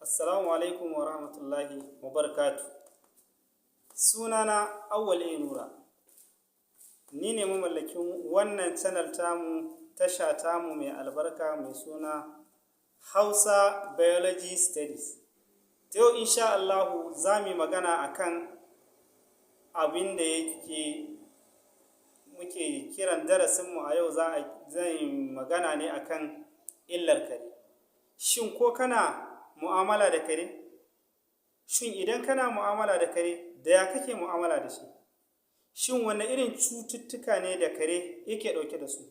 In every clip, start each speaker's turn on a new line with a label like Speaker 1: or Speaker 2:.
Speaker 1: Assalamu alaikum wa rahmatullahi wa barakatu. Sunana Awwal Nura. Ni ne mamallakin wannan channel tasha tamu mai albarka mai suna Hausa Biology Studies. Yau insha Allahu za mu yi magana akan abin da muke kiran darasinmu a yau. zan yi magana ne akan illar kare. Shin ko kana mu'amala da kare? Shin idan kana mu'amala da kare, da ya kake mu'amala da shi? Shin wanne irin cututtuka ne da kare yake ɗauke da su?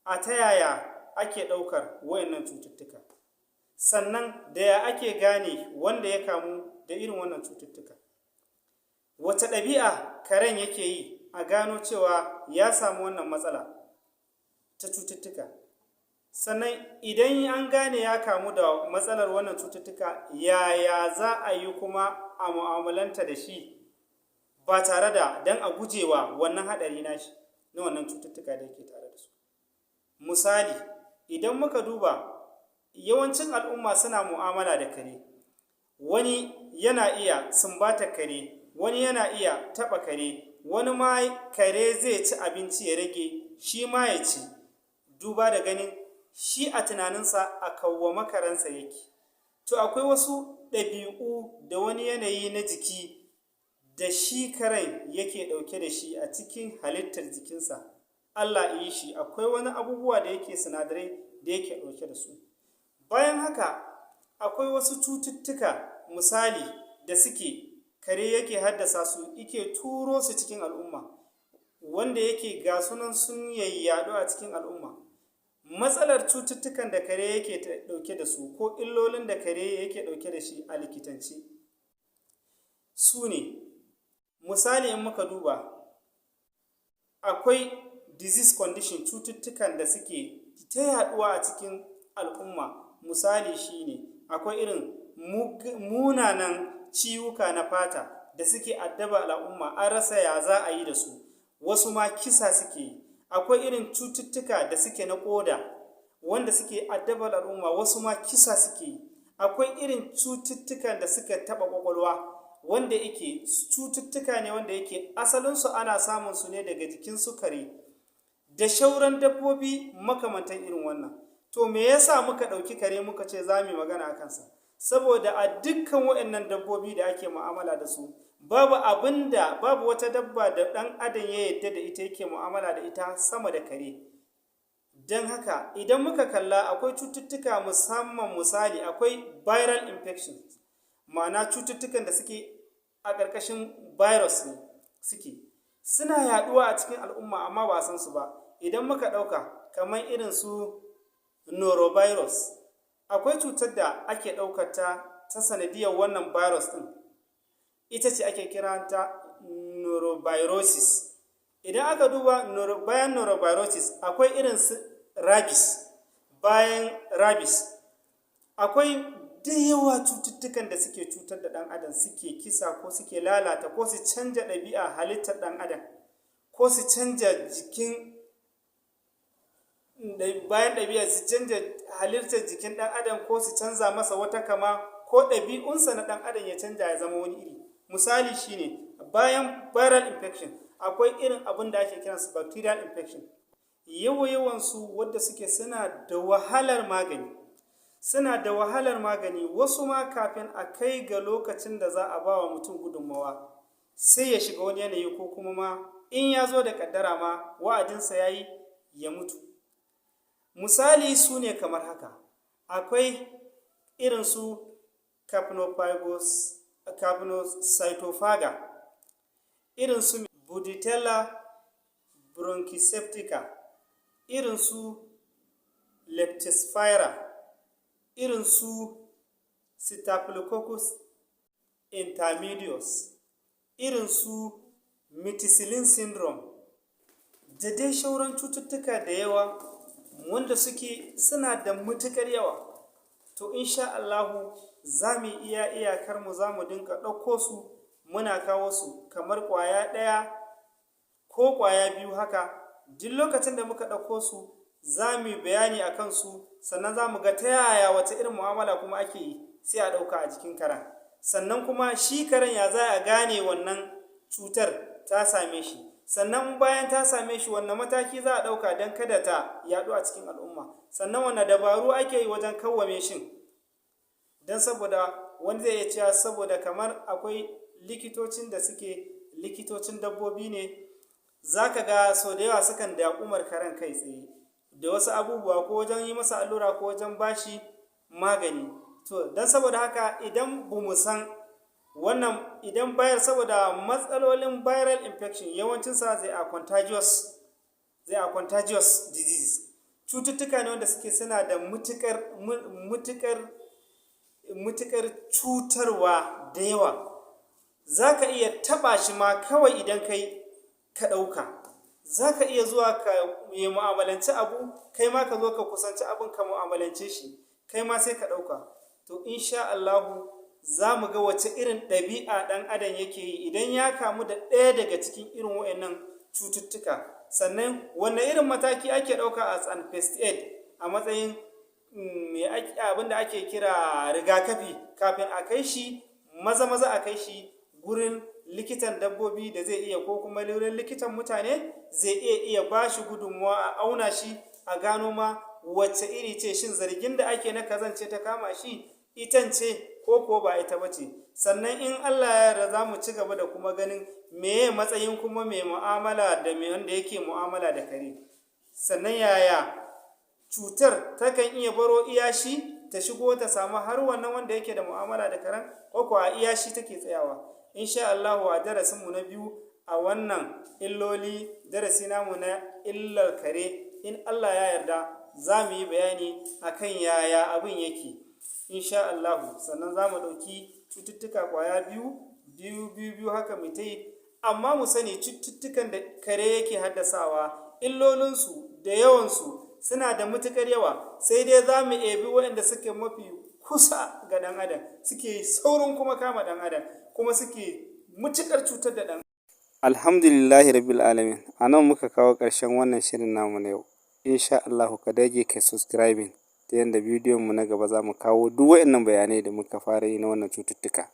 Speaker 1: A ta yaya ake ɗaukar wayannan cututtuka? Sannan da ya ake gane wanda ya kamu da irin wannan cututtuka? Wace ɗabi'a karen yake yi a gano cewa ya samu wannan matsala ta cututtuka? Sannan idan an gane ya kamu da matsalar wannan cututtuka, yaya za a yi kuma a mu'amalanta da shi ba tare da don a gujewa wannan haɗari nashi na wannan cututtuka da yake tare da su? Misali, idan muka duba yawancin al'umma suna mu'amala da kare. Wani yana iya sumbatar kare, wani yana iya taɓa kare, wani ma kare zai ci abinci ya rage shi ma ya ci, duba da ganin shi a tunaninsa a kawwama karensa yake. To akwai wasu ɗabi'u da wani yanayi na jiki da shi karen yake ɗauke da shi a cikin halittar jikinsa. Allah yi shi, akwai wani abubuwa da yake sinadarai da yake ɗauke da su. Bayan haka akwai wasu cututtuka misali da kare yake haddasa su, yake turo su cikin al'umma, wanda yake ga sunan sun yayyadu a cikin al'umma. Matsalar cututtukan da kare yake ɗauke da su ko illolin da kare yake ɗauke da shi a likitance su ne, misali in muka duba, akwai disease condition, cututtukan da suke ta yaɗuwa a cikin al'umma. Misali shine akwai irin munanan ciwuka na fata da suke addaba al'umma, an rasa ya za a yi da su, wasu ma kisa suke yi. Akwai irin cututtuka da suke na ƙoda wanda suke addabar al'umma, wasu ma kisa suke yi. Akwai irin cututtukan da suka taɓa ƙwaƙwalwa, wanda yake cututtuka ne wanda yake asalinsu ana samun su ne daga jikin su kare da shauran dabbobi makamantan irin wannan. To me yasa muka ɗauki kare muka ce za mu yi magana a kansa? Saboda a dukkan waɗannan dabbobi da ake mu'amala da su, babu wata dabba da ɗan adam ya yadda da ita yake mu'amala da ita sama da kare. Don haka idan muka kalla, akwai cututtuka musamman, misali akwai viral infections, ma'ana cututtukan da suke a ƙarƙashin virus ne suna yaɗuwa a cikin al'umma amma ba san su ba. Idan muka ɗauka kamar irin su norovirus, akwai cutar da ake ɗaukar ta sanadiyar wannan virus ɗin, ita ce ake kiranta noroviruses. Idan aka duba bayan noroviruses, akwai irin su rabies. Bayan rabies akwai da yawa cututtukan da suke cutar da ɗan adam, suke kisa ko suke lalata ko su canja ɗabi'a halittar ɗan adam, ko su canja bayan ɗabi'a su canja halittar jikin ɗan adam, ko su canza masa wata kama, ko ɗabi'unsa na ɗan adam ya canja ya zama wani iri. Misali shine bayan viral infection akwai irin abin da ake kiransu bacterial infection. Yawansu wadda suna da wahalar magani, wasu ma kafin a kai ga lokacin da za a ba wa mutum gudunmawa sai ya shiga wani yanayi, ko kuma ma in ya zo da kaddara ma wa'adinsa ya yi ya mutu. Misali su ne kamar haka: akwai irin su capnocytophaga, irin su buditella bronchoseptica, irin su leptospira, irin su staphylococcus intermedius, irin su methicillin syndrome, da dai shauran cututtuka da yawa wanda suna da matuƙar yawa. To insha Allahu za mu iya iyakar mu, za mu dinka ɗauko su muna kawo su kamar ƙwaya ɗaya ko ƙwaya biyu haka. Duk lokacin da muka ɗauko su za mu yi bayani a kansu, sannan za mu ga ta yaya wata irin mu'amala kuma ake yi sai a ɗauka a jikin karen. Sannan kuma shi karen ya za a gane wannan cutar ta same shi, sannan bayan ta same shi wanne mataki za a ɗauka don kada ta yaɗu a cikin al'umma, sannan wanne dabaru ake yi wajen kawwame shin. Don saboda wani zai iya cewa saboda kamar akwai likitocin da suke likitocin dabbobi ne, za ka ga sau da yawa sukan daƙumar karen kai tsaye da wasu abubuwa, ko wajen yi masa allura ko wajen bashi magani. To don saboda haka idan ba mu san wannan, idan saboda matsalolin viral infection yawancinsa zai a contagious disease, cututtuka ne wanda suke suna da mutukar cutarwa da yawa. Za ka iya taɓa shi ma kawai idan ka ɗauka, za ka iya zuwa ka yi mu'amalanci abu, kai ma ka zo ka kusanci abin ka mu'amalance shi, kai ma sai ka ɗauka. To insha Allahu za mu ga wace irin ɗabi'a ɗan adam yake yi idan ya kamu da ɗaya daga cikin irin waɗannan cututtuka. Sannan wanne irin mataki ake ɗauka a an first aid, a matsayin abin da ake kira rigakafi, kafin a kai shi maza a kai shi gurin likitan dabbobi da zai iya, ko kuma wurin likitan mutane zai iya ba shi gudunmuwa a auna shi, a gano ma wacce iri ce, shin zargin da ake na kazance ta kama shi itan ce ko ko ba ita ba ce. Sannan in Allah ya yarda za mu ci gaba da kuma ganin meye matsayin kuma mai mu'amala da mai wanda yake mu'amala da kare. Sannan yaya cutar takan iya baro iyashi ta shigo ta samu har wannan wanda yake da mu'amala da karen, ko ko a iyashi take tsayawa. Insha Allah a darasinmu na biyu a wannan illoli, darasi namu na illar kare, in Allah ya yarda za mu yi bayani akan yaya abin yake insha Allah. Sannan za mu ɗauki cututtuka ƙwaya biyu haka mu ta yi, amma mu sani cututtukan da kare yake haddasawa, illolinsu da yawansu suna da matuƙar yawa, sai dai za mu ebi waɗanda suke mafi kusa ga ɗan adam, suke saurin kuma kama ɗan adam, kuma suke matuƙar cutar da ɗan. Alhamdulillahi rabbil alamin. A nan muka kawo ƙarshen wannan shirin namu na yau. Insha Allah ka dage kai subscribing, ta yanda bidiyon mu na gaba za mu kawo duk waɗannan bayanai da muka fara yi na wannan cututtuka.